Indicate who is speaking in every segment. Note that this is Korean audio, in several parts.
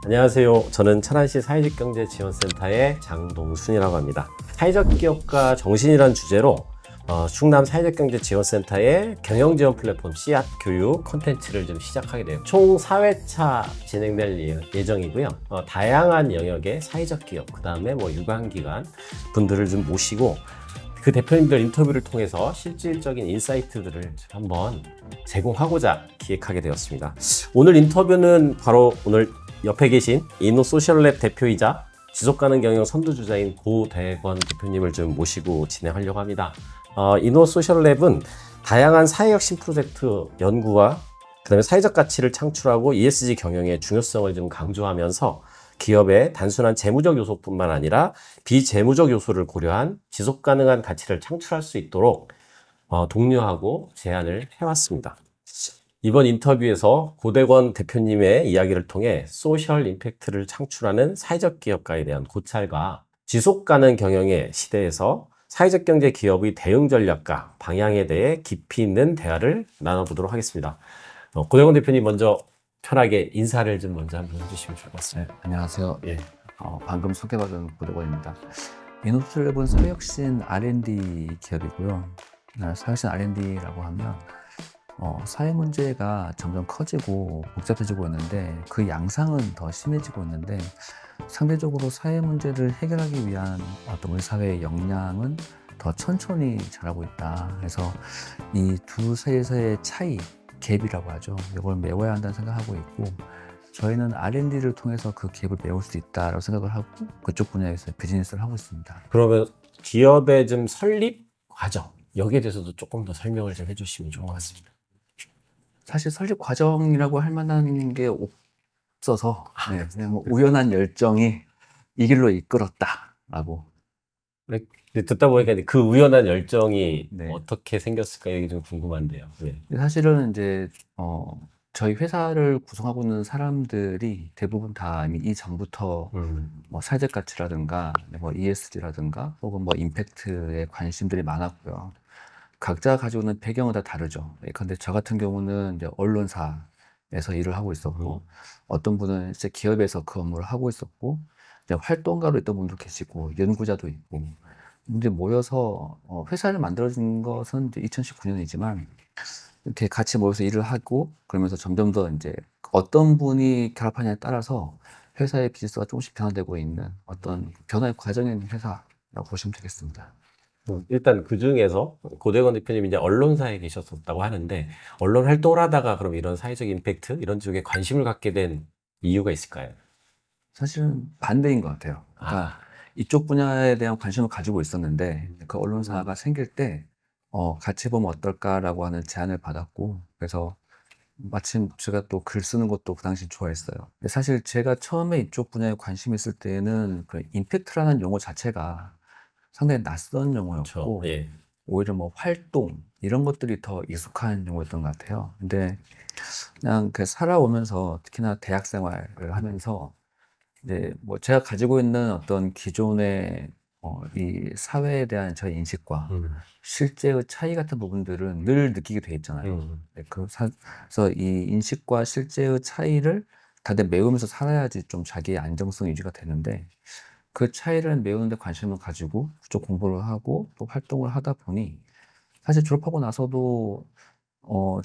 Speaker 1: 안녕하세요. 저는 천안시 사회적경제지원센터의 장동순이라고 합니다. 사회적 기업가 정신이란 주제로 충남 사회적경제지원센터의 경영지원 플랫폼 씨앗 교육 콘텐츠를 좀 시작하게 돼요. 총 4회차 진행될 예정이고요. 다양한 영역의 사회적 기업, 그 다음에 유관기관 분들을 좀 모시고 그 대표님들 인터뷰를 통해서 실질적인 인사이트들을 한번 제공하고자 기획하게 되었습니다. 오늘 인터뷰는 바로 오늘 옆에 계신 이노소셜랩 대표이자 지속가능 경영 선두주자인 고대권 대표님을 좀 모시고 진행하려고 합니다. 이노소셜랩은 다양한 사회혁신 프로젝트 연구와 그다음에 사회적 가치를 창출하고 ESG 경영의 중요성을 좀 강조하면서 기업의 단순한 재무적 요소뿐만 아니라 비재무적 요소를 고려한 지속가능한 가치를 창출할 수 있도록 독려하고 제안을 해왔습니다. 이번 인터뷰에서 고대권 대표님의 이야기를 통해 소셜 임팩트를 창출하는 사회적 기업가에 대한 고찰과 지속가능 경영의 시대에서 사회적 경제 기업의 대응 전략과 방향에 대해 깊이 있는 대화를 나눠보도록 하겠습니다. 고대권 대표님 먼저 편하게 인사를 좀 먼저 한번 해주시면 좋을 것 같습니다.
Speaker 2: 네, 안녕하세요.
Speaker 1: 예.
Speaker 2: 방금 소개받은 고대권입니다. 이노소셜랩은 사회혁신 R&D 기업이고요. 사회혁신 R&D라고 하면 사회 문제가 점점 커지고 복잡해지고 있는데 그 양상은 더 심해지고 있는데 상대적으로 사회 문제를 해결하기 위한 어떤 우리 사회의 역량은 더 천천히 자라고 있다. 그래서 이 두 사이에서의 차이, 갭이라고 하죠. 이걸 메워야 한다는 생각하고 있고 저희는 R&D를 통해서 그 갭을 메울 수 있다라고 생각을 하고 그쪽 분야에서 비즈니스를 하고 있습니다.
Speaker 1: 그러면 기업의 좀 설립 과정 여기에 대해서도 조금 더 설명을 좀 해주시면 좋을 것 같습니다.
Speaker 2: 사실 설립 과정이라고 할 만한 게 없어서 그냥 우연한 열정이 이 길로 이끌었다라고.
Speaker 1: 네, 듣다 보니까 그 우연한 열정이
Speaker 2: 네.
Speaker 1: 어떻게 생겼을까 이게 좀 궁금한데요. 네.
Speaker 2: 사실은 이제 저희 회사를 구성하고 있는 사람들이 대부분 다 이미 이전부터 사회적 가치라든가 ESG라든가 혹은 임팩트에 관심들이 많았고요. 각자 가지고 있는 배경은 다 다르죠. 근데 저 같은 경우는 이제 언론사에서 일을 하고 있었고, 어떤 분은 이제 기업에서 그 업무를 하고 있었고, 이제 활동가로 있던 분도 계시고, 연구자도 있고, 이제 모여서 회사를 만들어진 것은 이제 2019년이지만, 이렇게 같이 모여서 일을 하고, 그러면서 점점 더 이제 어떤 분이 결합하냐에 따라서 회사의 비즈니스가 조금씩 변화되고 있는 어떤 변화의 과정에 있는 회사라고 보시면 되겠습니다.
Speaker 1: 일단 그 중에서 고대권 대표님이 이제 언론사에 계셨었다고 하는데 언론 활동을 하다가 그럼 이런 사회적 임팩트 이런 쪽에 관심을 갖게 된 이유가 있을까요?
Speaker 2: 사실은 반대인 것 같아요. 그러니까 이쪽 분야에 대한 관심을 가지고 있었는데 그 언론사가 생길 때 같이 보면 어떨까라고 하는 제안을 받았고 그래서 마침 제가 또 글 쓰는 것도 그 당시 좋아했어요. 근데 사실 제가 처음에 이쪽 분야에 관심이 있을 때는 그 임팩트라는 용어 자체가 상당히 낯선 용어였고
Speaker 1: 예.
Speaker 2: 오히려 활동 이런 것들이 더 익숙한 용어였던 것 같아요. 근데 그냥 살아오면서 특히나 대학 생활을 하면서 이제 제가 가지고 있는 어떤 기존의 이 사회에 대한 저의 인식과 실제의 차이 같은 부분들은 늘 느끼게 돼 있잖아요. 그래서 이 인식과 실제의 차이를 다들 메우면서 살아야지 좀 자기의 안정성 유지가 되는데 그 차이를 메우는데 관심을 가지고 그쪽 공부를 하고 또 활동을 하다 보니 사실 졸업하고 나서도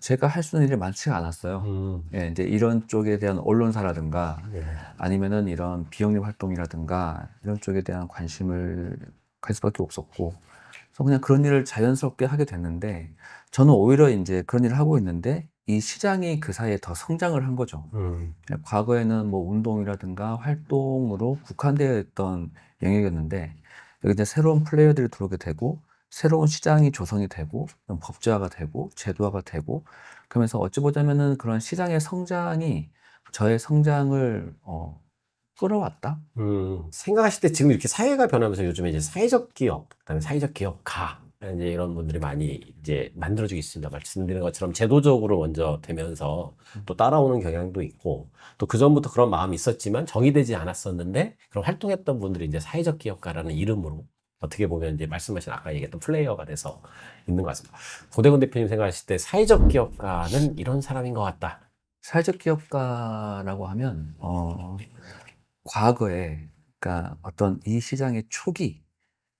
Speaker 2: 제가 할 수 있는 일이 많지가 않았어요. 예, 이제 이런 쪽에 대한 언론사라든가 아니면은 이런 비영리 활동이라든가 이런 쪽에 대한 관심을 가질 수밖에 없었고 그래서 그냥 그런 일을 자연스럽게 하게 됐는데 저는 오히려 이제 그런 일을 하고 있는데 이 시장이 그 사이에 더 성장을 한 거죠. 과거에는 운동이라든가 활동으로 국한되어 있던 영역이었는데 여기 이제 새로운 플레이어들이 들어오게 되고 새로운 시장이 조성이 되고 법제화가 되고 제도화가 되고 그러면서 어찌 보자면은 그런 시장의 성장이 저의 성장을 끌어왔다.
Speaker 1: 생각하실 때 지금 이렇게 사회가 변하면서 요즘에 이제 사회적 기업, 그다음에 사회적 기업가 이제 이런 분들이 많이 이제 만들어지고 있습니다. 말씀드린 것처럼 제도적으로 먼저 되면서 또 따라오는 경향도 있고 또 그 전부터 그런 마음이 있었지만 정의되지 않았었는데 그런 활동했던 분들이 이제 사회적 기업가라는 이름으로 어떻게 보면 이제 말씀하신 아까 얘기했던 플레이어가 돼서 있는 것 같습니다. 고대권 대표님 생각하실 때 사회적 기업가는 이런 사람인 것 같다.
Speaker 2: 사회적 기업가라고 하면, 과거에, 그러니까 어떤 이 시장의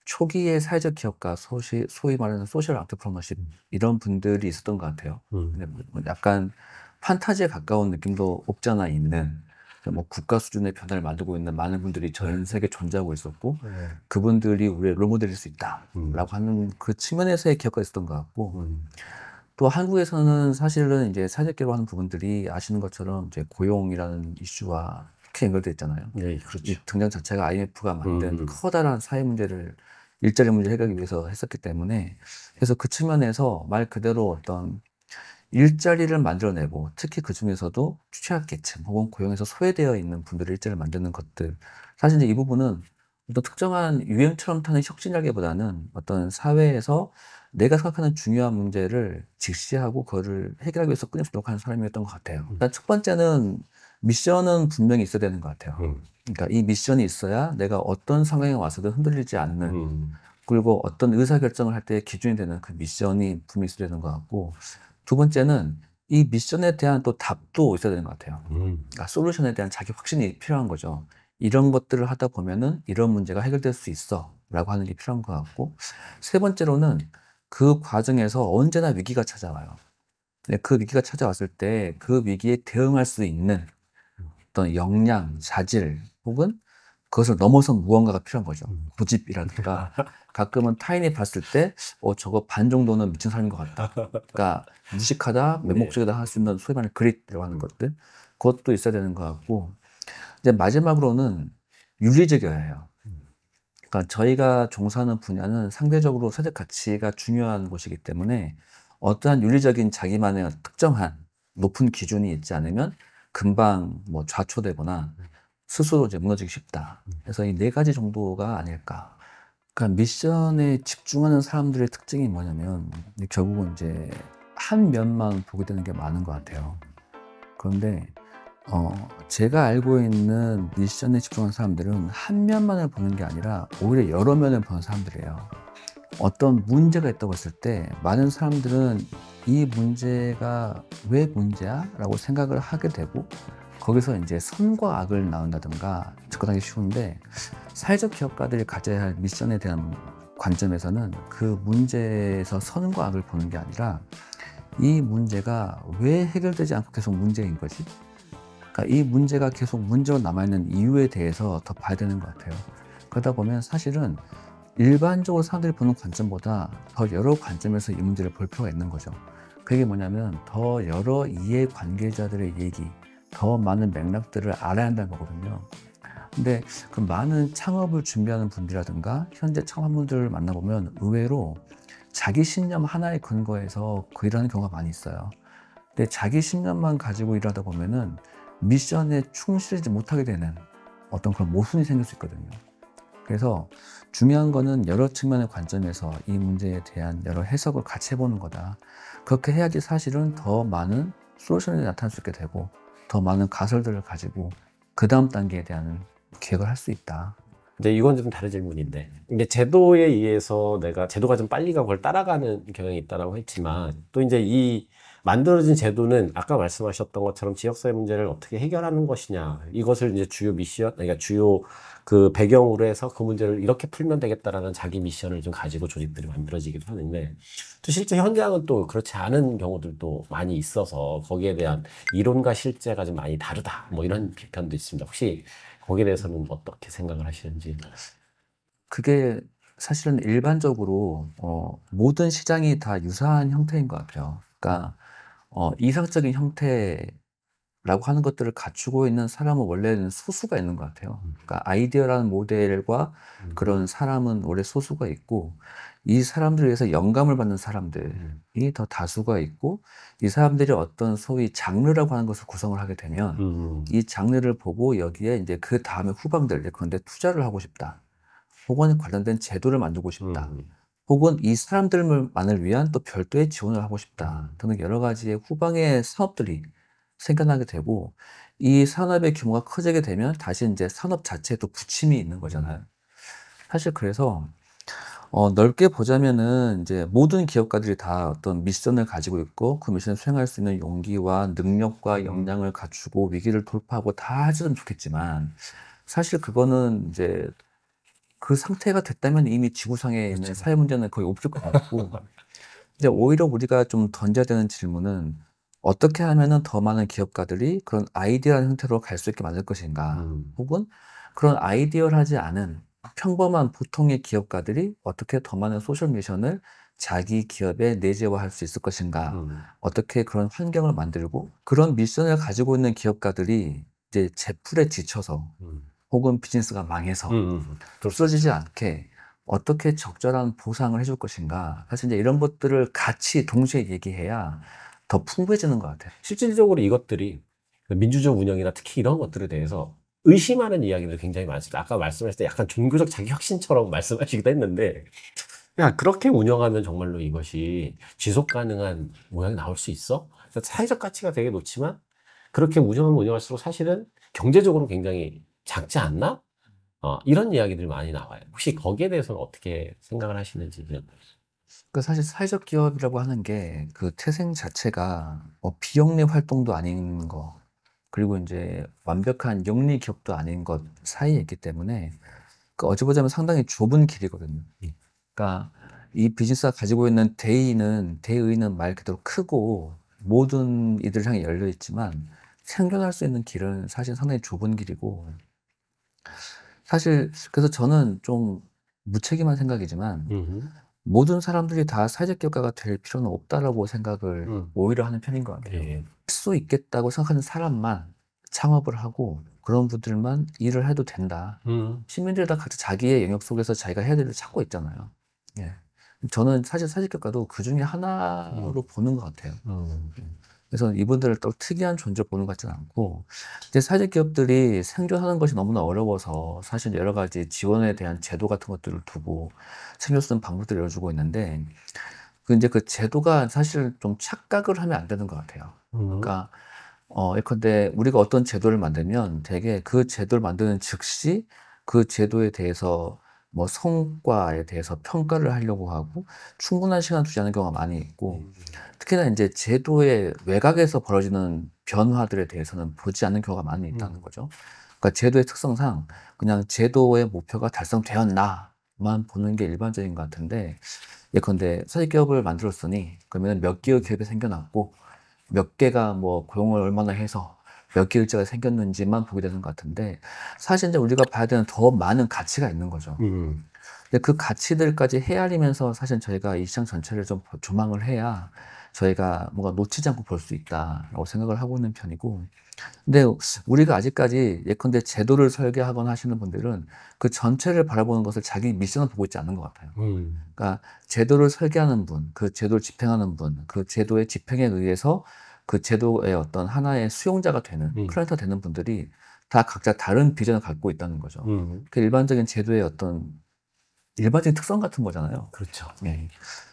Speaker 2: 초기의 사회적 기업가, 소위 말하는 소셜 안트프로너십, 이런 분들이 있었던 것 같아요. 근데 뭐 약간 판타지에 가까운 느낌도 없지 않아 있는, 뭐 국가 수준의 변화를 만들고 있는 많은 분들이 전 세계에 존재하고 있었고, 그분들이 우리의 롤모델일 수 있다라고 하는 그 측면에서의 기업가 있었던 것 같고, 또 한국에서는 사실은 이제 사회적 기업을 하는 부분들이 아시는 것처럼 이제 고용이라는 이슈와 이렇게 연결돼 있잖아요.
Speaker 1: 네,
Speaker 2: 이
Speaker 1: 그렇죠.
Speaker 2: 등장 자체가 IMF가 만든
Speaker 1: 음.
Speaker 2: 커다란 사회 문제를 일자리 문제 해결하기 위해서 했었기 때문에, 그래서 그 측면에서 말 그대로 어떤 일자리를 만들어내고, 특히 그 중에서도 취약계층 혹은 고용에서 소외되어 있는 분들의 일자리를 만드는 것들, 사실 이제 이 부분은 어떤 특정한 유행처럼 타는 혁신이라기보다는 어떤 사회에서 내가 생각하는 중요한 문제를 직시하고 그거를 해결하기 위해서 끊임없이 노력하는 사람이었던 것 같아요. 일단 첫 번째는 미션은 분명히 있어야 되는 것 같아요. 그러니까 이 미션이 있어야 내가 어떤 상황에 와서든 흔들리지 않는, 그리고 어떤 의사결정을 할 때 기준이 되는 그 미션이 분명히 있어야 되는 것 같고, 두 번째는 이 미션에 대한 또 답도 있어야 되는 것 같아요. 그러니까 솔루션에 대한 자기 확신이 필요한 거죠. 이런 것들을 하다 보면은 이런 문제가 해결될 수 있어 라고 하는 게 필요한 것 같고, 세 번째로는 그 과정에서 언제나 위기가 찾아와요. 근데 그 위기가 찾아왔을 때 그 위기에 대응할 수 있는 어떤 역량, 자질, 혹은 그것을 넘어선 무언가가 필요한 거죠. 고집이라든가, 가끔은 타인이 봤을 때, 저거 반 정도는 미친 사람인 것 같다. 그러니까 무식하다,
Speaker 1: 네.
Speaker 2: 맹목적이다 할 수 있는 소위 말하는 그릿이라고 하는 것들, 그것도 있어야 되는 것 같고, 이제 마지막으로는 윤리적이어야 해요. 그러니까 저희가 종사하는 분야는 상대적으로 사회적 가치가 중요한 곳이기 때문에, 어떠한 윤리적인 자기만의 특정한 높은 기준이 있지 않으면 금방 뭐 좌초되거나 스스로 이제 무너지기 쉽다. 그래서 이 네 가지 정도가 아닐까. 그러니까 미션에 집중하는 사람들의 특징이 뭐냐면, 결국은 이제 한 면만 보게 되는 게 많은 것 같아요. 그런데 제가 알고 있는 미션에 집중하는 사람들은 한 면만을 보는 게 아니라 오히려 여러 면을 보는 사람들이에요. 어떤 문제가 있다고 했을 때 많은 사람들은 이 문제가 왜 문제야? 라고 생각을 하게 되고, 거기서 이제 선과 악을 나눈다든가 접근하기 쉬운데, 사회적 기업가들이 가져야 할 미션에 대한 관점에서는 그 문제에서 선과 악을 보는 게 아니라 이 문제가 왜 해결되지 않고 계속 문제인 거지? 그러니까 이 문제가 계속 문제로 남아있는 이유에 대해서 더 봐야 되는 것 같아요. 그러다 보면 사실은 일반적으로 사람들이 보는 관점보다 더 여러 관점에서 이 문제를 볼 필요가 있는 거죠. 그게 뭐냐면 더 여러 이해 관계자들의 얘기, 더 많은 맥락들을 알아야 한다는 거거든요. 근데 그 많은 창업을 준비하는 분들이라든가 현재 창업분들을 만나보면 의외로 자기 신념 하나의 근거에서 그 일하는 경우가 많이 있어요. 근데 자기 신념만 가지고 일하다 보면은 미션에 충실하지 못하게 되는 어떤 그런 모순이 생길 수 있거든요. 그래서 중요한 거는 여러 측면의 관점에서 이 문제에 대한 여러 해석을 같이 해보는 거다. 그렇게 해야지 사실은 더 많은 솔루션이 나타날 수 있게 되고, 더 많은 가설들을 가지고 그 다음 단계에 대한 계획을 할 수 있다.
Speaker 1: 이제 이건 좀 다른 질문인데, 이게 제도에 의해서 내가 제도가 좀 빨리 가고 그걸 따라가는 경향이 있다라고 했지만, 또 이제 이 만들어진 제도는 아까 말씀하셨던 것처럼 지역사회 문제를 어떻게 해결하는 것이냐, 이것을 이제 주요 미션, 그러니까 주요 그 배경으로 해서 그 문제를 이렇게 풀면 되겠다라는 자기 미션을 좀 가지고 조직들이 만들어지기도 하는데, 또 실제 현장은 또 그렇지 않은 경우들도 많이 있어서 거기에 대한 이론과 실제가 좀 많이 다르다, 뭐 이런 비판도 있습니다. 혹시 거기에 대해서는 어떻게 생각을 하시는지?
Speaker 2: 그게 사실은 일반적으로 모든 시장이 다 유사한 형태인 것 같아요. 그러니까 이상적인 형태라고 하는 것들을 갖추고 있는 사람은 원래는 소수가 있는 것 같아요. 그러니까 아이디어라는 모델과 그런 사람은 원래 소수가 있고, 이 사람들을 위해서 영감을 받는 사람들이 더 다수가 있고, 이 사람들이 어떤 소위 장르라고 하는 것을 구성을 하게 되면 이 장르를 보고 여기에 이제 그 다음에 후방들, 그런데 투자를 하고 싶다, 혹은 관련된 제도를 만들고 싶다, 혹은 이 사람들만을 위한 또 별도의 지원을 하고 싶다 등등 여러 가지의 후방의 사업들이 생겨나게 되고, 이 산업의 규모가 커지게 되면 다시 이제 산업 자체에 또 부침이 있는 거잖아요. 사실 그래서 넓게 보자면은 이제 모든 기업가들이 다 어떤 미션을 가지고 있고 그 미션을 수행할 수 있는 용기와 능력과 역량을 갖추고 위기를 돌파하고 다 하시면 좋겠지만 사실 그거는 이제 그 상태가 됐다면 이미 지구상에 있는
Speaker 1: 그렇죠.
Speaker 2: 사회 문제는 거의 없을 것 같고 이제 오히려 우리가 좀 던져야 되는 질문은 어떻게 하면은 더 많은 기업가들이 그런 아이디어한 형태로 갈 수 있게 만들 것인가 혹은 그런 아이디어하지 않은 평범한 보통의 기업가들이 어떻게 더 많은 소셜 미션을 자기 기업에 내재화할 수 있을 것인가 어떻게 그런 환경을 만들고 그런 미션을 가지고 있는 기업가들이 이제 제풀에 지쳐서 혹은 비즈니스가 망해서 쓰러지지 않게 어떻게 적절한 보상을 해줄 것인가. 사실 이제 이런 것들을 같이 동시에 얘기해야 더 풍부해지는 것 같아요.
Speaker 1: 실질적으로 이것들이 그 민주적 운영이나 특히 이런 것들에 대해서 의심하는 이야기들 굉장히 많습니다. 아까 말씀하실 때 약간 종교적 자기 혁신처럼 말씀하시기도 했는데, 야, 그렇게 운영하면 정말로 이것이 지속 가능한 모양이 나올 수 있어? 그래서 사회적 가치가 되게 높지만, 그렇게 운영하면 운영할수록 사실은 경제적으로 굉장히 작지 않나? 이런 이야기들이 많이 나와요. 혹시 거기에 대해서는 어떻게 생각을 하시는지.
Speaker 2: 그 사실 사회적 기업이라고 하는 게 그 태생 자체가 비영리 활동도 아닌 거, 그리고 이제 완벽한 영리 기업도 아닌 것 사이에 있기 때문에 그 어찌 보자면 상당히 좁은 길이거든요. 그러니까 이 비즈니스가 가지고 있는 대의는 말 그대로 크고 모든 이들을 향해 열려 있지만 생존할 수 있는 길은 사실 상당히 좁은 길이고 사실 그래서 저는 좀 무책임한 생각이지만 모든 사람들이 다 사회적 기업가가 될 필요는 없다라고 생각을 오히려 하는 편인 것 같아요.
Speaker 1: 예.
Speaker 2: 할 수 있겠다고 생각하는 사람만 창업을 하고 그런 분들만 일을 해도 된다. 시민들이 다 각자 자기의 영역 속에서 자기가 해야 될 일을 찾고 있잖아요. 예. 저는 사실 사회적 기업가도 그 중에 하나로 보는 것 같아요. 그래서 이분들을 또 특이한 존재로 보는 것 같지는 않고 이제 사회적 기업들이 생존하는 것이 너무나 어려워서 사실 여러 가지 지원에 대한 제도 같은 것들을 두고 생존 수 있는 방법들을 열어주고 있는데 이제 그 제도가 사실 좀 착각을 하면 안 되는 것 같아요. 그러니까 예컨대 우리가 어떤 제도를 만들면 되게 그 제도를 만드는 즉시 그 제도에 대해서 뭐 성과에 대해서 평가를 하려고 하고 충분한 시간 두지 않는 경우가 많이 있고 특히나 이제 제도의 외곽에서 벌어지는 변화들에 대해서는 보지 않는 경우가 많이 있다는 거죠. 그러니까 제도의 특성상 그냥 제도의 목표가 달성되었나만 보는 게 일반적인 것 같은데 예컨대 사회기업을 만들었으니 그러면 몇 개의 기업이 생겨났고 몇 개가 뭐 고용을 얼마나 해서 몇 개 일자가 생겼는지만 보게 되는 것 같은데 사실 이제 우리가 봐야 되는 더 많은 가치가 있는 거죠. 근데 그 가치들까지 헤아리면서 사실 저희가 이 시장 전체를 좀 조망을 해야 저희가 뭔가 놓치지 않고 볼 수 있다라고 생각을 하고 있는 편이고 근데 우리가 아직까지 예컨대 제도를 설계하거나 하시는 분들은 그 전체를 바라보는 것을 자기 미션을 보고 있지 않는 것 같아요. 그러니까 제도를 설계하는 분, 그 제도를 집행하는 분, 그 제도의 집행에 의해서 그 제도의 어떤 하나의 수용자가 되는, 클라이언트가 되는 분들이 다 각자 다른 비전을 갖고 있다는 거죠. 그 일반적인 제도의 어떤 일반적인 특성 같은 거잖아요.
Speaker 1: 그렇죠.
Speaker 2: 예.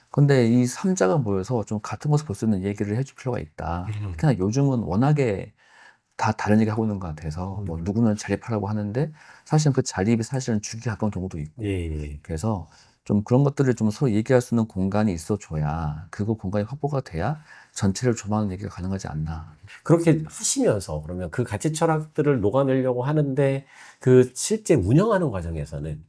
Speaker 2: 근데 이 3자가 모여서 좀 같은 것을 볼 수 있는 얘기를 해줄 필요가 있다. 특히나 요즘은 워낙에 다 다른 얘기 하고 있는 것 같아서 뭐 누구는 자립하라고 하는데 사실은 그 자립이 사실은 죽기 가까운 경우도 있고
Speaker 1: 예.
Speaker 2: 그래서 좀 그런 것들을 좀 서로 얘기할 수 있는 공간이 있어줘야 그 공간이 확보가 돼야 전체를 조망하는 얘기가 가능하지 않나.
Speaker 1: 그렇게 하시면서 그러면 그 가치 철학들을 녹아내려고 하는데 그 실제 운영하는 과정에서는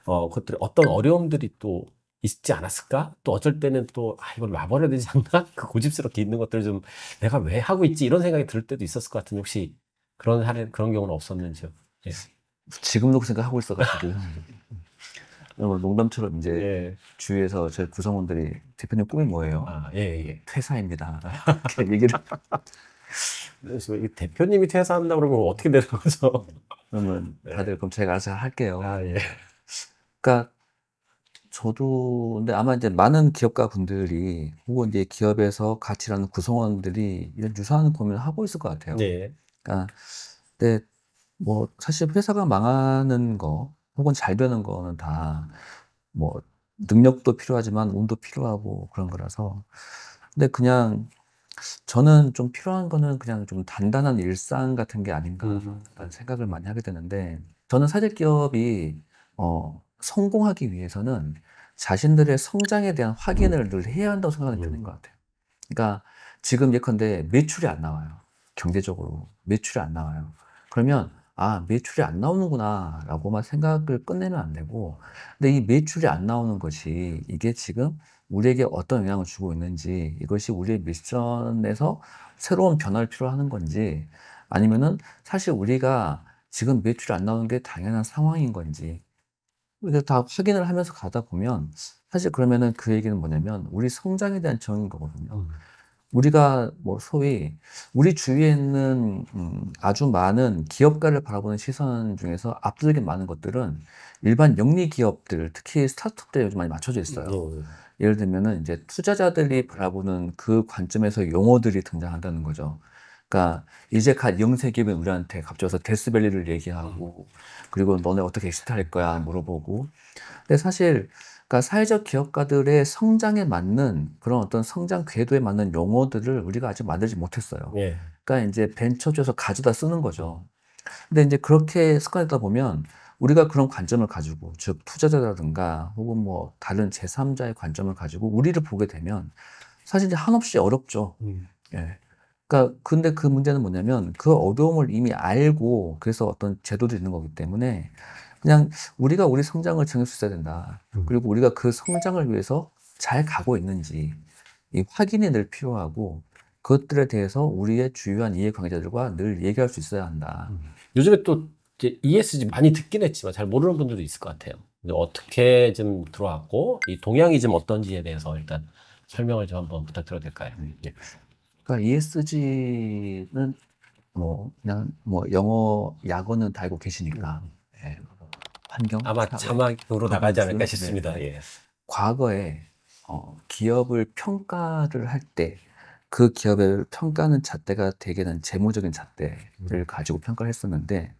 Speaker 1: 그것들 어떤 어려움들이 또 있지 않았을까? 또 어쩔 때는 또 이걸 놔버려야 되지 않나? 그 고집스럽게 있는 것들을 좀 내가 왜 하고 있지? 이런 생각이 들 때도 있었을 것 같은데 혹시 그런 경우는 없었는지요? 예.
Speaker 2: 지금도 그 생각하고 있어가지고 농담처럼 이제
Speaker 1: 예.
Speaker 2: 주위에서 저희 구성원들이 대표님 꿈이 뭐예요?
Speaker 1: 예.
Speaker 2: 퇴사입니다. 이렇게 얘기를
Speaker 1: 그래서 이 대표님이 퇴사한다 그러면 어떻게 되는 거죠?
Speaker 2: 그러면 다들 그럼 제가 알아서 할게요.
Speaker 1: 예.
Speaker 2: 그러니까 저도 근데 아마 이제 많은 기업가 분들이 혹은 이제 기업에서 같이 일하는 구성원들이 이런 유사한 고민을 하고 있을 것 같아요.
Speaker 1: 네.
Speaker 2: 그러니까 근데 뭐 사실 회사가 망하는 거 혹은 잘 되는 거는 다 뭐 능력도 필요하지만 운도 필요하고 그런 거라서 근데 그냥 저는 좀 필요한 거는 그냥 좀 단단한 일상 같은 게 아닌가라는 생각을 많이 하게 되는데 저는 사실 기업이 성공하기 위해서는 자신들의 성장에 대한 확인을 늘 해야 한다고 생각하는 편인 것 같아요. 그러니까 지금 예컨대 매출이 안 나와요. 경제적으로 매출이 안 나와요. 그러면 아, 매출이 안 나오는구나 라고만 생각을 끝내면 안 되고, 근데 이 매출이 안 나오는 것이 이게 지금 우리에게 어떤 영향을 주고 있는지, 이것이 우리의 미션에서 새로운 변화를 필요로 하는 건지, 아니면은 사실 우리가 지금 매출이 안 나오는 게 당연한 상황인 건지, 이게 다 확인을 하면서 가다 보면 사실 그러면은 그 얘기는 뭐냐면 우리 성장에 대한 정의인 거거든요. 우리가 뭐 소위 우리 주위에 있는 아주 많은 기업가를 바라보는 시선 중에서 압도적인 많은 것들은 일반 영리 기업들, 특히 스타트업들에 요즘 많이 맞춰져 있어요. 예를 들면은 이제 투자자들이 바라보는 그 관점에서 용어들이 등장한다는 거죠. 그러니까 이제 갓 영세 기업이 우리한테 갑자기 와서 데스밸리를 얘기하고, 그리고 너네 어떻게 엑시트할 거야 물어보고. 근데 사실 그러니까 사회적 기업가들의 성장에 맞는 그런 어떤 성장 궤도에 맞는 용어들을 우리가 아직 만들지 못했어요.
Speaker 1: 예.
Speaker 2: 그러니까 이제 벤처 쪽에서 가져다 쓰는 거죠. 근데 이제 그렇게 습관하다 보면 우리가 그런 관점을 가지고, 즉 투자자라든가 혹은 뭐 다른 제3자의 관점을 가지고 우리를 보게 되면 사실 이제 한없이 어렵죠. 예. 그러니까 근데 그 문제는 뭐냐면 그 어려움을 이미 알고 그래서 어떤 제도도 있는 거기 때문에 그냥 우리가 우리 성장을 정할 수 있어야 된다. 그리고 우리가 그 성장을 위해서 잘 가고 있는지 이 확인이 늘 필요하고, 그것들에 대해서 우리의 주요한 이해관계자들과 늘 얘기할 수 있어야 한다.
Speaker 1: 요즘에 또 이제 ESG 많이 듣긴 했지만 잘 모르는 분들도 있을 것 같아요. 근데 어떻게 좀 들어왔고 이 동향이 좀 어떤지에 대해서 일단 설명을 좀 한번 부탁드려도 될까요? 예.
Speaker 2: 그러니까 ESG는 뭐 그냥 뭐 영어 약어는 다 알고 계시니까 예. 환경,
Speaker 1: 아마
Speaker 2: 사회,
Speaker 1: 자막으로 나가지 않을까
Speaker 2: 거버넌스,
Speaker 1: 싶습니다.
Speaker 2: 네.
Speaker 1: 예.
Speaker 2: 과거에 기업을 평가를 할 때 그 기업을 평가하는 잣대가 대개는 재무적인 잣대를 가지고 평가를 했었는데,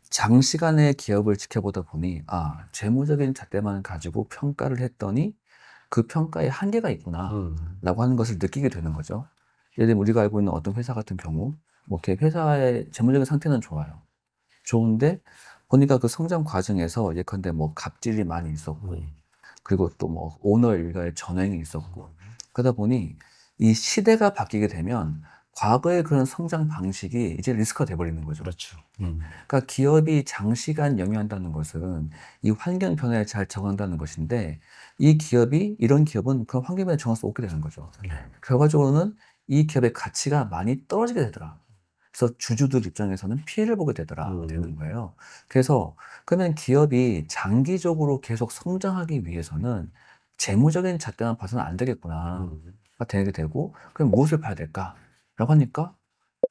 Speaker 2: 장시간의 기업을 지켜보다 보니 아, 재무적인 잣대만 가지고 평가를 했더니 그 평가에 한계가 있구나 라고 하는 것을 느끼게 되는 거죠. 예를 들면 우리가 알고 있는 어떤 회사 같은 경우 뭐 이렇게 회사의 재무적인 상태는 좋아요. 좋은데 보니까 그 성장 과정에서 예컨대 뭐 갑질이 많이 있었고, 그리고 또 뭐 오너 일가의 전횡이 있었고, 그러다 보니 이 시대가 바뀌게 되면 과거의 그런 성장 방식이 이제 리스크가 돼버리는 거죠.
Speaker 1: 그렇죠.
Speaker 2: 그러니까 기업이 장시간 영위한다는 것은 이 환경 변화에 잘 적응한다는 것인데, 이 기업이 이런 기업은 그 환경 변화에 적응할 수 없게 되는 거죠. 결과적으로는 이 기업의 가치가 많이 떨어지게 되더라. 그래서 주주들 입장에서는 피해를 보게 되더라 되는 거예요. 그래서 그러면 기업이 장기적으로 계속 성장하기 위해서는 재무적인 잣대만 봐서는 안 되겠구나 가 되게 되고, 그럼 무엇을 봐야 될까라고 하니까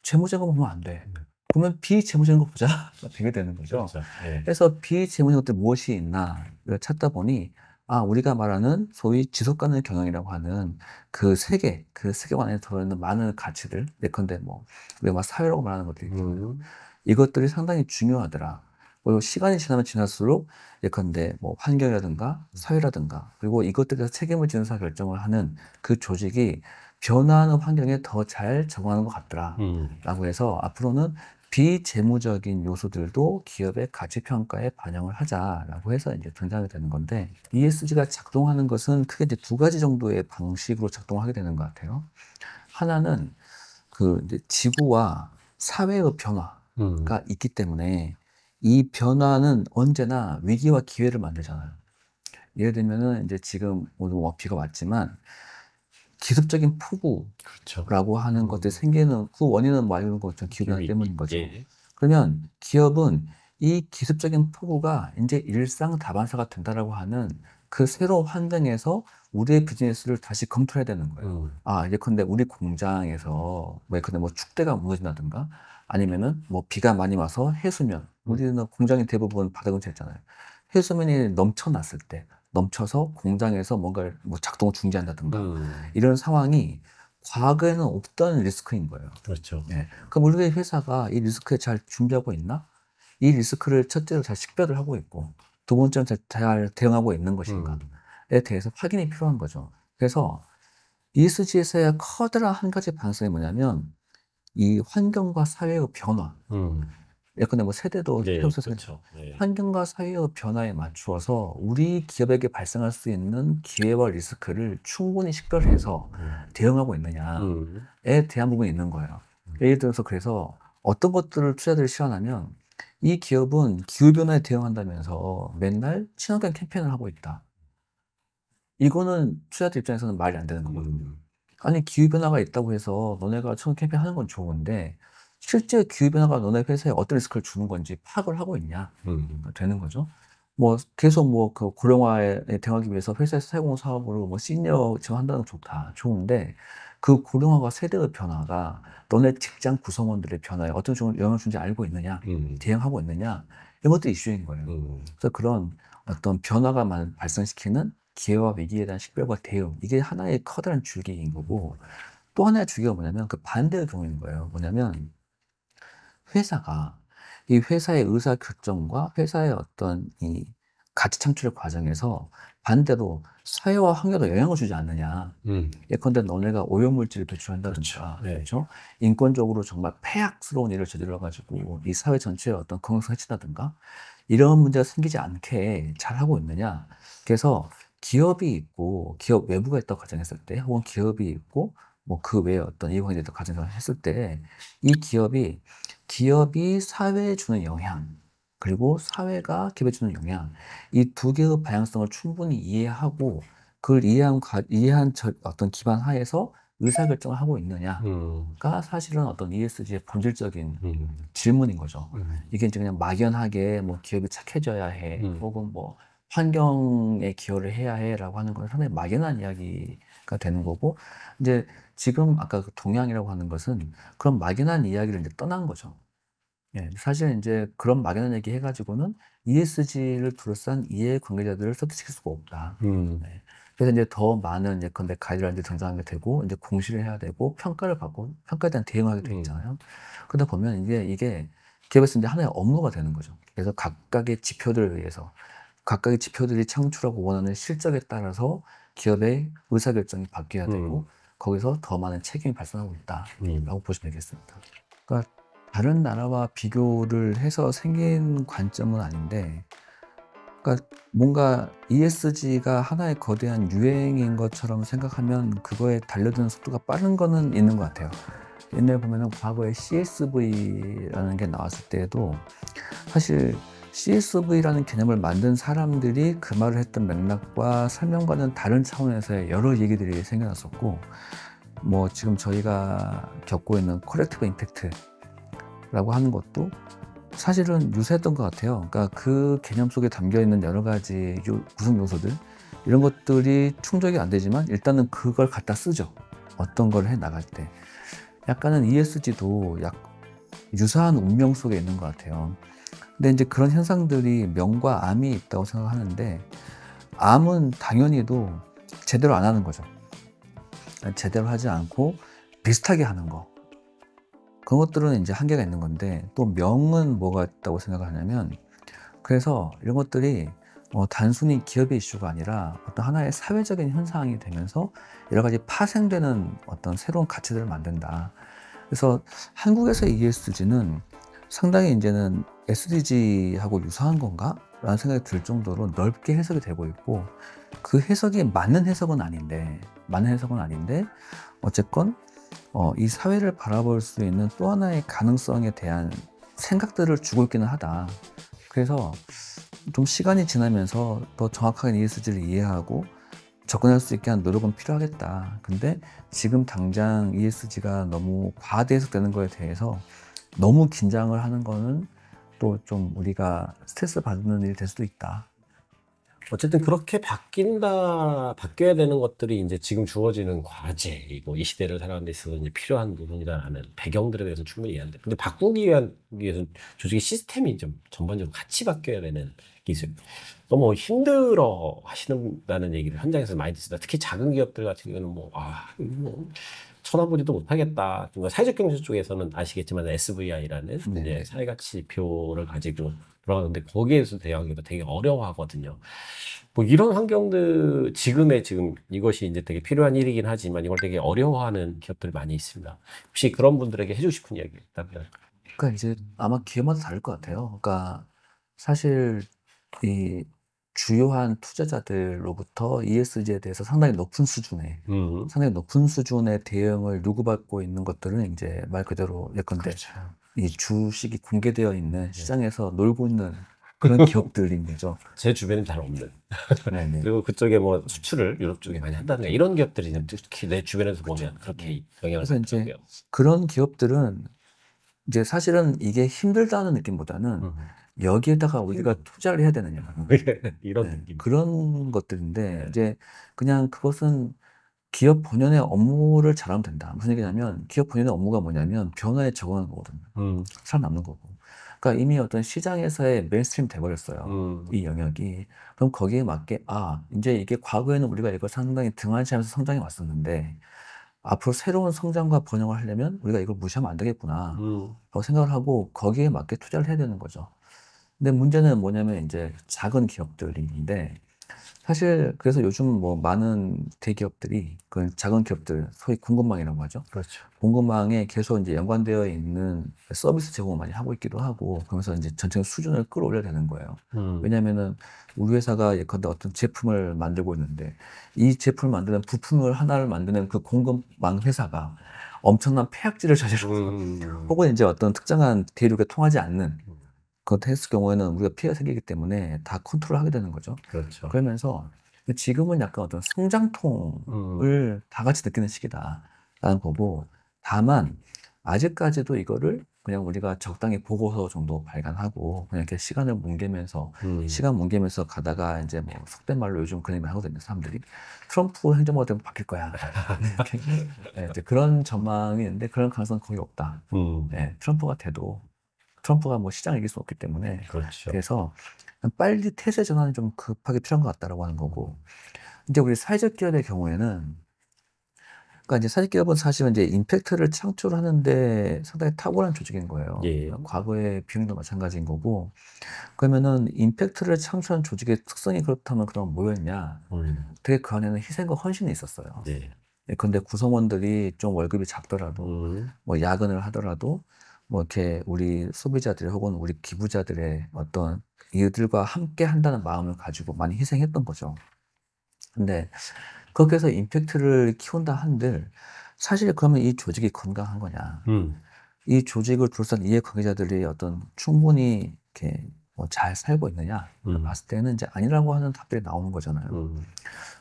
Speaker 2: 재무적인 거 보면 안 돼. 그러면 비재무적인 거 보자 가 되게 되는 거죠.
Speaker 1: 그렇죠. 예.
Speaker 2: 그래서 비재무적인 것들 무엇이 있나를 찾다 보니 아, 우리가 말하는 소위 지속가능 경영이라고 하는 그 세계관 안에 들어있는 많은 가치들, 예컨대 뭐 우리가 막 사회라고 말하는 것들이 있잖아요. 이것들이 상당히 중요하더라. 그리고 시간이 지나면 지날수록 예컨대 뭐 환경이라든가 사회라든가, 그리고 이것들에서 책임을 지는 사 결정을 하는 그 조직이 변화하는 환경에 더 잘 적응하는 것 같더라 라고 해서 앞으로는 비재무적인 요소들도 기업의 가치 평가에 반영을 하자라고 해서 이제 등장이 되는 건데, ESG가 작동하는 것은 크게 이제 두 가지 정도의 방식으로 작동하게 되는 것 같아요. 하나는 그 이제 지구와 사회의 변화가 있기 때문에 이 변화는 언제나 위기와 기회를 만들잖아요. 예를 들면은 이제 지금 오늘 뭐 비가 왔지만 기습적인
Speaker 1: 그렇죠.
Speaker 2: 폭우라고 하는 것들이 생기는 그 원인은 뭐 알고 있는 기후변화 때문인 거죠.
Speaker 1: 예.
Speaker 2: 그러면 기업은 이 기습적인 폭우가 이제 일상 다반사가 된다라고 하는 그 새로운 환경에서 우리의 비즈니스를 다시 검토해야 되는 거예요. 아, 예컨대 우리 공장에서 뭐 예컨대 뭐 축대가 무너진다든가, 아니면은 뭐 비가 많이 와서 해수면, 우리는 공장이 대부분 바다 근처에 있잖아요. 해수면이 넘쳐났을 때, 넘쳐서 공장에서 뭔가를 뭐 작동을 중지한다든가 이런 상황이 과거에는 없던 리스크인 거예요.
Speaker 1: 그렇죠.
Speaker 2: 예. 그럼 우리 회사가 이 리스크에 잘 준비하고 있나? 이 리스크를 첫째로 잘 식별을 하고 있고, 두 번째는 잘 대응하고 있는 것인가에 대해서 확인이 필요한 거죠. 그래서 ESG에서의 커다란 한 가지 방향이 뭐냐면 이 환경과 사회의 변화, 예컨대 뭐 세대도
Speaker 1: 네,
Speaker 2: 세워서
Speaker 1: 그렇죠. 네.
Speaker 2: 환경과 사회의 변화에 맞추어서 우리 기업에게 발생할 수 있는 기회와 리스크를 충분히 식별해서 대응하고 있느냐에
Speaker 1: 음,
Speaker 2: 대한 부분이 있는 거예요. 예를 들어서 그래서 어떤 것들을 투자들이 시연하면 이 기업은 기후변화에 대응한다면서 맨날 친환경 캠페인을 하고 있다. 이거는 투자자 입장에서는 말이 안 되는 거거든요.
Speaker 1: 음,
Speaker 2: 아니, 기후변화가 있다고 해서 너네가 친환경 캠페인 하는 건 좋은데 실제 기후변화가 너네 회사에 어떤 리스크를 주는 건지 파악을 하고 있냐 되는 거죠. 뭐 계속 뭐 그 고령화에 대응하기 위해서 회사에서 사회공헌 사업으로 뭐 시니어 지원한다는 건 좋다. 좋은데 그 고령화가 세대의 변화가 너네 직장 구성원들의 변화에 어떤 식으로 영향을 주는지 알고 있느냐, 대응하고 있느냐, 이런 것도 이슈인 거예요. 그래서 그런 어떤 변화가 발생시키는 기회와 위기에 대한 식별과 대응, 이게 하나의 커다란 줄기인 거고, 또 하나의 줄기가 뭐냐면 그 반대의 경우인 거예요. 뭐냐면 회사가 이 회사의 의사 결정과 회사의 어떤 이 가치 창출의 과정에서 반대로 사회와 환경에 영향을 주지 않느냐. 예컨대 너네가 오염물질을 배출한다든가,
Speaker 1: 네.
Speaker 2: 그렇죠? 인권적으로 정말 폐악스러운 일을 저질러가지고 이 사회 전체의 어떤 건강성 해친다든가 이런 문제가 생기지 않게 잘 하고 있느냐. 그래서 기업이 있고 기업 외부가 있다고 가정했을 때, 혹은 기업이 있고 뭐 그 외에 어떤 이해관계가 있다고 가정했을 때, 이 기업이 사회에 주는 영향, 그리고 사회가 기업에 주는 영향, 이 두 개의 방향성을 충분히 이해하고 그걸 이해한 어떤 기반 하에서 의사결정을 하고 있느냐가 사실은 어떤 ESG의 본질적인 질문인 거죠. 이게 이제 그냥 막연하게 뭐 기업이 착해져야 해, 혹은 뭐 환경에 기여를 해야 해라고 하는 건 상당히 막연한 이야기가 되는 거고, 이제 지금 아까 그 동향이라고 하는 것은 그런 막연한 이야기를 이제 떠난 거죠. 예, 사실 이제 그런 막연한 얘기 해가지고는 ESG를 둘러싼 이해 관계자들을 설득시킬 수가 없다. 네. 그래서 이제 더 많은 예컨대 가이드라인들이 등장하게 되고, 이제 공시를 해야 되고, 평가를 받고, 평가에 대한 대응하게 돼 있잖아요. 그러다 보면 이게 기업에서 이제 하나의 업무가 되는 거죠. 그래서 각각의 지표들에 의해서, 각각의 지표들이 창출하고 원하는 실적에 따라서 기업의 의사결정이 바뀌어야 되고, 거기서 더 많은 책임이 발생하고 있다라고 보시면 되겠습니다. 그러니까 다른 나라와 비교를 해서 생긴 관점은 아닌데, 그러니까 뭔가 ESG가 하나의 거대한 유행인 것처럼 생각하면 그거에 달려드는 속도가 빠른 거는 있는 것 같아요. 옛날에 보면은 과거에 CSV라는 게 나왔을 때에도 사실 CSV라는 개념을 만든 사람들이 그 말을 했던 맥락과 설명과는 다른 차원에서의 여러 얘기들이 생겨났었고, 뭐 지금 저희가 겪고 있는 콜렉티브 임팩트라고 하는 것도 사실은 유사했던 것 같아요. 그러니까 그 개념 속에 담겨 있는 여러 가지 구성 요소들, 이런 것들이 충족이 안 되지만 일단은 그걸 갖다 쓰죠. 어떤 걸 해 나갈 때. 약간은 ESG도 유사한 운명 속에 있는 것 같아요. 근데 이제 그런 현상들이 명과 암이 있다고 생각하는데, 암은 당연히도 제대로 안 하는 거죠. 제대로 하지 않고 비슷하게 하는 거. 그런 것들은 이제 한계가 있는 건데, 또 명은 뭐가 있다고 생각을 하냐면, 그래서 이런 것들이 단순히 기업의 이슈가 아니라 어떤 하나의 사회적인 현상이 되면서 여러 가지 파생되는 어떤 새로운 가치들을 만든다. 그래서 한국에서의 ESG는 상당히 이제는 SDG하고 유사한 건가? 라는 생각이 들 정도로 넓게 해석이 되고 있고, 그 해석이 맞는 해석은 아닌데 어쨌건 이 사회를 바라볼 수 있는 또 하나의 가능성에 대한 생각들을 주고 있기는 하다. 그래서 좀 시간이 지나면서 더 정확하게 ESG를 이해하고 접근할 수 있게 한 노력은 필요하겠다. 근데 지금 당장 ESG가 너무 과대 해석되는 거에 대해서 너무 긴장을 하는 거는 또 좀 우리가 스트레스 받는 일이 될 수도 있다.
Speaker 1: 어쨌든 그렇게 바뀌어야 되는 것들이 이제 지금 주어지는 과제이고 이 시대를 살아가는 데 있어서 이제 필요한 부분이라는 배경들에 대해서 충분히 이해한다. 근데 바꾸기 위해서 조직의 시스템이 좀 전반적으로 같이 바뀌어야 되는 기술. 너무 힘들어 하시는다는 얘기를 현장에서 많이 듣습니다. 특히 작은 기업들 같은 경우는 쳐다보지도 못하겠다. 사회적 경제 쪽에서는 아시겠지만 SVI라는 이제 사회가치 지표를 가지고 돌아가는데 거기에서 대응하기도 되게 어려워하거든요. 뭐 이런 환경들 지금 이것이 이제 되게 필요한 일이긴 하지만 이걸 되게 어려워하는 기업들이 많이 있습니다. 혹시 그런 분들에게 해주고 싶은 이야기 있다면?
Speaker 2: 그러니까 이제 아마 기업마다 다를 것 같아요. 그러니까 사실 이 주요한 투자자들로부터 ESG에 대해서
Speaker 1: 음.
Speaker 2: 상당히 높은 수준의 대응을 요구받고 있는 것들은 이제 말 그대로 예컨대
Speaker 1: 그렇죠.
Speaker 2: 이 주식이 공개되어 있는
Speaker 1: 네.
Speaker 2: 시장에서 놀고 있는 그런 기업들인 거죠.
Speaker 1: 제 주변엔 잘 없는.
Speaker 2: 네네.
Speaker 1: 그리고 그쪽에 뭐 수출을 유럽 쪽에 많이 한다든가 이런 기업들이 이제 특히 내 주변에서 보면 그렇게 영향을
Speaker 2: 그래서 이제
Speaker 1: 받더라고요.
Speaker 2: 그런 기업들은 이제 사실은 이게 힘들다는 느낌보다는
Speaker 1: 음.
Speaker 2: 여기에다가 우리가 투자를 해야 되느냐.
Speaker 1: 이런
Speaker 2: 네,
Speaker 1: 느낌.
Speaker 2: 그런 것들인데
Speaker 1: 네.
Speaker 2: 이제 그냥 그것은 기업 본연의 업무를 잘하면 된다. 무슨 얘기냐면 기업 본연의 업무가 뭐냐면 변화에 적응하는 거거든요.
Speaker 1: 음.
Speaker 2: 살아남는 거고. 그러니까 이미 어떤 시장에서의 메인스트림 돼버렸어요.
Speaker 1: 음.
Speaker 2: 이 영역이. 그럼 거기에 맞게 이제 이게 과거에는 우리가 이걸 상당히 등한시하면서 성장해 왔었는데 앞으로 새로운 성장과 번영을 하려면 우리가 이걸 무시하면 안 되겠구나.
Speaker 1: 음.
Speaker 2: 라고 생각을 하고 거기에 맞게 투자를 해야 되는 거죠. 근데 문제는 뭐냐면 이제 작은 기업들인데 사실 그래서 요즘 뭐 많은 대기업들이 그 작은 기업들 소위 공급망이라고 하죠.
Speaker 1: 그렇죠.
Speaker 2: 공급망에 계속 이제 연관되어 있는 서비스 제공을 많이 하고 있기도 하고 그러면서 이제 전체 수준을 끌어올려야 되는 거예요.
Speaker 1: 음.
Speaker 2: 왜냐면은 우리 회사가 예컨대 어떤 제품을 만들고 있는데 이 제품을 만드는 부품을 하나를 만드는 그 공급망 회사가 엄청난 폐악질을 저질러서
Speaker 1: 음.
Speaker 2: 혹은 이제 어떤 특정한 대륙에 통하지 않는 그것 했을 경우에는 우리가 피해가 생기기 때문에 다 컨트롤하게 되는 거죠.
Speaker 1: 그렇죠.
Speaker 2: 그러면서 지금은 약간 어떤 성장통을 다 같이 느끼는 시기다라는 거고, 다만 아직까지도 이거를 그냥 우리가 적당히 보고서 정도 발간하고 그냥 이렇게 시간을 뭉개면서 가다가 이제 뭐 속된 말로 요즘 그런 얘기 하거든요, 사람들이. 트럼프 행정부가 되면 바뀔 거야. 이렇게. 네, 이제 그런 전망이 있는데 그런 가능성은 거의 없다.
Speaker 1: 음.
Speaker 2: 네, 트럼프가 돼도 트럼프가 뭐 시장을 이길 수 없기 때문에
Speaker 1: 그렇죠.
Speaker 2: 그래서 빨리 태세 전환이 좀 급하게 필요한 것 같다라고 하는 거고 이제 우리 사회적 기업의 경우에는 그러니까 이제 사회적 기업은 사실은 이제 임팩트를 창출하는데 상당히 탁월한 조직인 거예요.
Speaker 1: 예.
Speaker 2: 과거의 비행도 마찬가지인 거고 그러면은 임팩트를 창출한 조직의 특성이 그렇다면 그럼 뭐였냐? 되게 그 안에는 희생과 헌신이 있었어요.
Speaker 1: 네.
Speaker 2: 근데 구성원들이 좀 월급이 작더라도 뭐 야근을 하더라도 뭐 이렇게 우리 소비자들 혹은 우리 기부자들의 어떤 이들과 함께 한다는 마음을 가지고 많이 희생했던 거죠. 근데 그렇게 해서 임팩트를 키운다 한들 사실 그러면 이 조직이 건강한 거냐?
Speaker 1: 음.
Speaker 2: 이 조직을 둘러싼 이해 관계자들이 어떤 충분히 이렇게 뭐 잘 살고 있느냐? 봤을 때는 이제 아니라고 하는 답들이 나오는 거잖아요.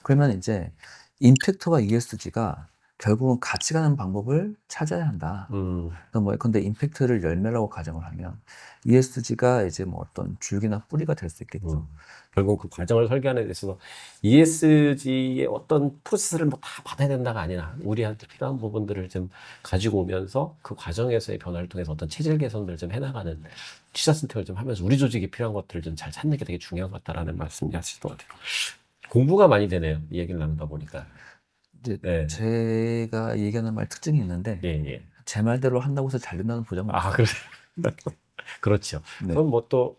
Speaker 2: 그러면 이제 임팩트와 ESG가 결국은 같이 가는 방법을 찾아야 한다. 그래서 뭐 근데 임팩트를 열매라고 가정을 하면 ESG가 이제 뭐 어떤 줄기나 뿌리가 될 수 있겠죠.
Speaker 1: 결국 그 과정을 설계하는 데 있어서 ESG의 어떤 프로세스를 뭐 다 받아야 된다가 아니라 우리한테 필요한 부분들을 좀 가지고 오면서 그 과정에서의 변화를 통해서 어떤 체질 개선을 좀 해나가는 취사 선택을 좀 하면서 우리 조직이 필요한 것들을 좀 잘 찾는 게 되게 중요한 것 같다라는 말씀이 하시던 것 같아요. 공부가 많이 되네요. 이 얘기를 나누다 보니까.
Speaker 2: 이제
Speaker 1: 네.
Speaker 2: 제가 얘기하는 말 특징이 있는데
Speaker 1: 예, 예.
Speaker 2: 제 말대로 한다고 해서 잘 된다는 보장은
Speaker 1: 아,
Speaker 2: 없어요.
Speaker 1: 그렇죠.
Speaker 2: 네.
Speaker 1: 그건 뭐 또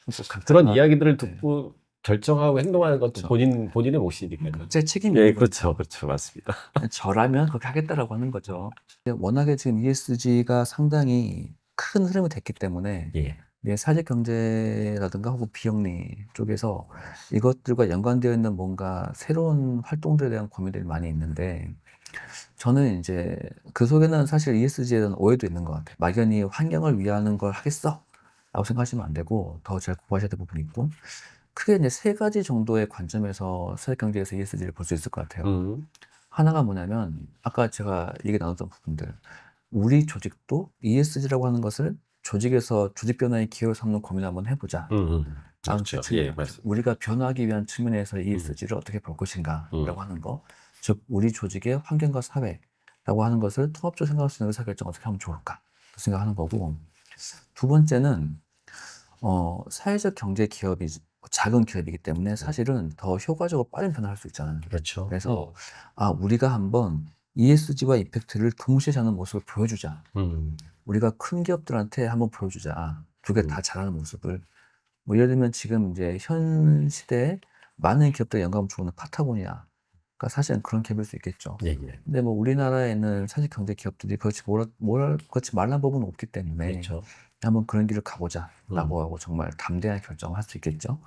Speaker 2: 뭐
Speaker 1: 그런
Speaker 2: 각자가
Speaker 1: 이야기들을
Speaker 2: 네.
Speaker 1: 듣고 결정하고 행동하는 건 또
Speaker 2: 그렇죠.
Speaker 1: 본인의 몫이니까요.
Speaker 2: 제 책임이에요.
Speaker 1: 예, 그렇죠. 그렇죠. 맞습니다.
Speaker 2: 저라면 그렇게 하겠다라고 하는 거죠. 워낙에 지금 ESG가 상당히 큰 흐름이 됐기 때문에
Speaker 1: 예.
Speaker 2: 사회적 경제라든가 혹은 비영리 쪽에서 이것들과 연관되어 있는 뭔가 새로운 활동들에 대한 고민들이 많이 있는데 저는 이제 그 속에는 사실 ESG에 대한 오해도 있는 것 같아요. 막연히 환경을 위하는 걸 하겠어? 라고 생각하시면 안 되고 더 잘 공부하셔야 될 부분이 있고 크게 이제 세 가지 정도의 관점에서 사회적 경제에서 ESG를 볼 수 있을 것 같아요. 하나가 뭐냐면 아까 제가 얘기 나눴던 부분들 우리 조직도 ESG라고 하는 것을 조직에서 조직 변화의 기회를 삼는 고민을 한번 해보자.
Speaker 1: 그렇죠. 예, 맞습니다.
Speaker 2: 우리가 변화하기 위한 측면에서 ESG를 어떻게 볼 것인가라고 하는 거. 즉 우리 조직의 환경과 사회라고 하는 것을 통합적으로 생각할 수 있는 의사결정 어떻게 하면 좋을까 생각하는 거고 두 번째는 사회적 경제 기업이 작은 기업이기 때문에 사실은 더 효과적으로 빠른 변화를 할 수 있잖아요.
Speaker 1: 그렇죠.
Speaker 2: 그래서 우리가 한번 ESG와 이펙트를 동시에 잡는 모습을 보여주자. 우리가 큰 기업들한테 한번 보여주자. 두 개 다 잘하는 모습을. 뭐 예를 들면 지금 이제 현 시대에 많은 기업들이 영감을 주고 있는 파타고니아 그러니까 사실은 그런 갭일 수 있겠죠.
Speaker 1: 예, 예.
Speaker 2: 근데 뭐 우리나라에는 사실 경제 기업들이 그렇지 그렇지 말란 법은 없기 때문에
Speaker 1: 그렇죠.
Speaker 2: 한번 그런 길을 가보자라고 하고 정말 담대한 결정을 할 수 있겠죠.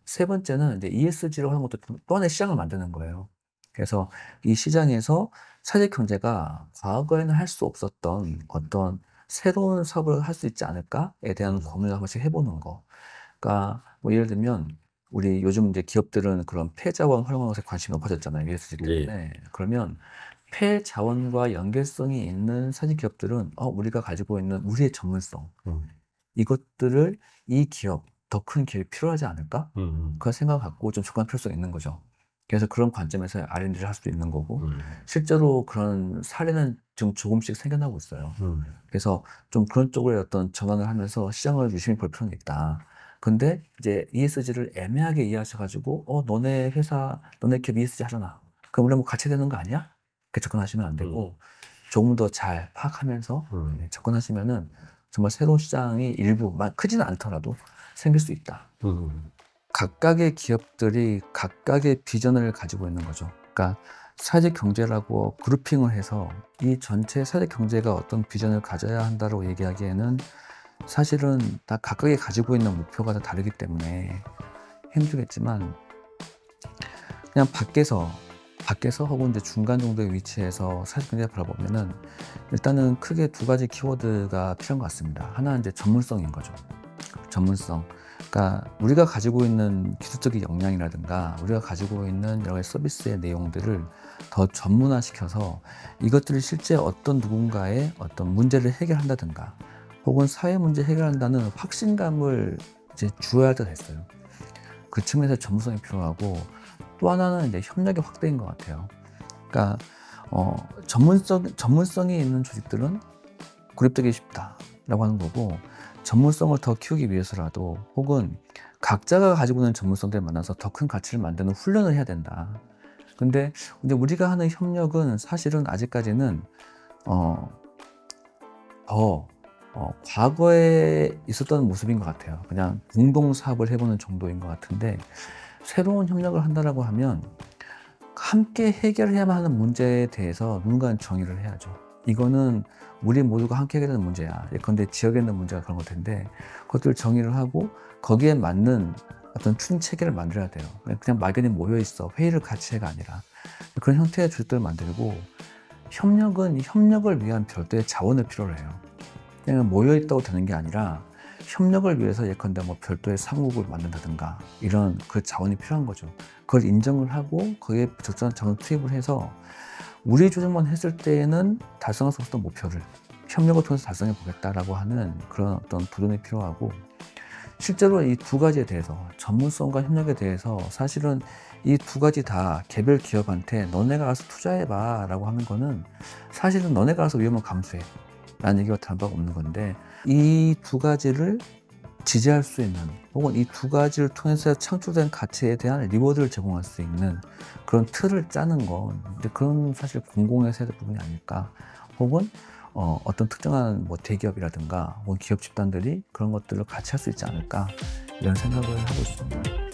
Speaker 2: 세 번째는 이제 ESG로 하는 것도 또 하나의 시장을 만드는 거예요. 그래서 이 시장에서 사직 경제가 과거에는 할 수 없었던 어떤 새로운 사업을 할 수 있지 않을까에 대한 고민을 한 번씩 해보는 거. 그러니까 뭐 예를 들면 우리 요즘 이제 기업들은 그런 폐자원 활용하는 것에 관심이 높아졌잖아요. ESG 때문에. 그러면 폐자원과 연결성이 있는 사직 기업들은 우리가 가지고 있는 우리의 전문성 이것들을 이 기업 더 큰 기업이 필요하지 않을까? 그런 생각을 갖고 좀 접근할 필요성이 있는 거죠. 그래서 그런 관점에서 R&D를 할 수도 있는 거고 실제로 그런 사례는 지금 조금씩 생겨나고 있어요. 그래서 좀 그런 쪽으로 어떤 전환을 하면서 시장을 유심히 볼 필요는 있다. 근데 이제 ESG를 애매하게 이해하셔가지고 너네 회사, 너네 기업 ESG 하잖아. 그럼 우리 뭐 같이 되는 거 아니야? 이렇게 접근하시면 안 되고 조금 더 잘 파악하면서 접근하시면은 정말 새로운 시장이 일부 크지는 않더라도 생길 수 있다. 각각의 기업들이 각각의 비전을 가지고 있는 거죠. 그러니까 사직 경제라고 그룹핑을 해서 이 전체 사직 경제가 어떤 비전을 가져야 한다고 얘기하기에는 사실은 다 각각이 가지고 있는 목표가 다 다르기 때문에 힘들겠지만 그냥 밖에서 혹은 이제 중간 정도의 위치에서 사직 경제를 바라보면은 일단은 크게 두 가지 키워드가 필요한 것 같습니다. 하나는 이제 전문성인 거죠. 전문성. 그러니까 우리가 가지고 있는 기술적인 역량이라든가 우리가 가지고 있는 여러 가지 서비스의 내용들을 더 전문화시켜서 이것들이 실제 어떤 누군가의 어떤 문제를 해결한다든가 혹은 사회 문제 해결한다는 확신감을 이제 주어야 할 때가 됐어요. 그 측면에서 전문성이 필요하고 또 하나는 이제 협력의 확대인 것 같아요. 그러니까 전문성이 있는 조직들은 고립되기 쉽다라고 하는 거고 전문성을 더 키우기 위해서라도 혹은 각자가 가지고 있는 전문성들을 만나서 더 큰 가치를 만드는 훈련을 해야 된다. 근데 이제 우리가 하는 협력은 사실은 아직까지는 과거에 있었던 모습인 것 같아요. 그냥 공동 사업을 해보는 정도인 것 같은데 새로운 협력을 한다라고 하면 함께 해결해야만 하는 문제에 대해서 누군가는 정의를 해야죠. 이거는 우리 모두가 함께 해결하는 문제야. 예컨대 지역에 있는 문제가 그런 걸 텐데 그것들을 정의를 하고 거기에 맞는 어떤 추진 체계를 만들어야 돼요. 그냥 막연히 모여있어. 회의를 같이 해가 아니라 그런 형태의 조직들을 만들고 협력은 협력을 위한 별도의 자원을 필요로 해요. 그냥 모여있다고 되는 게 아니라 협력을 위해서 예컨대 뭐 별도의 사무국을 만든다든가 이런 그 자원이 필요한 거죠. 그걸 인정을 하고 거기에 적절한 자원을 투입을 해서 우리 조직만 했을 때에는 달성할 수 없었던 목표를 협력을 통해서 달성해 보겠다라고 하는 그런 어떤 도전이 필요하고 실제로 이 두 가지에 대해서 전문성과 협력에 대해서 사실은 이 두 가지 다 개별 기업한테 너네가 가서 투자해봐 라고 하는 거는 사실은 너네가 가서 위험을 감수해 라는 얘기가 다른 바가 없는 건데 이 두 가지를 지지할 수 있는 혹은 이 두 가지를 통해서 창출된 가치에 대한 리워드를 제공할 수 있는 그런 틀을 짜는 건 이제 그런 사실 공공에서 해야 될 부분이 아닐까 혹은 어떤 특정한 뭐 대기업이라든가 혹은 기업 집단들이 그런 것들을 같이 할 수 있지 않을까 이런 생각을 하고 있습니다.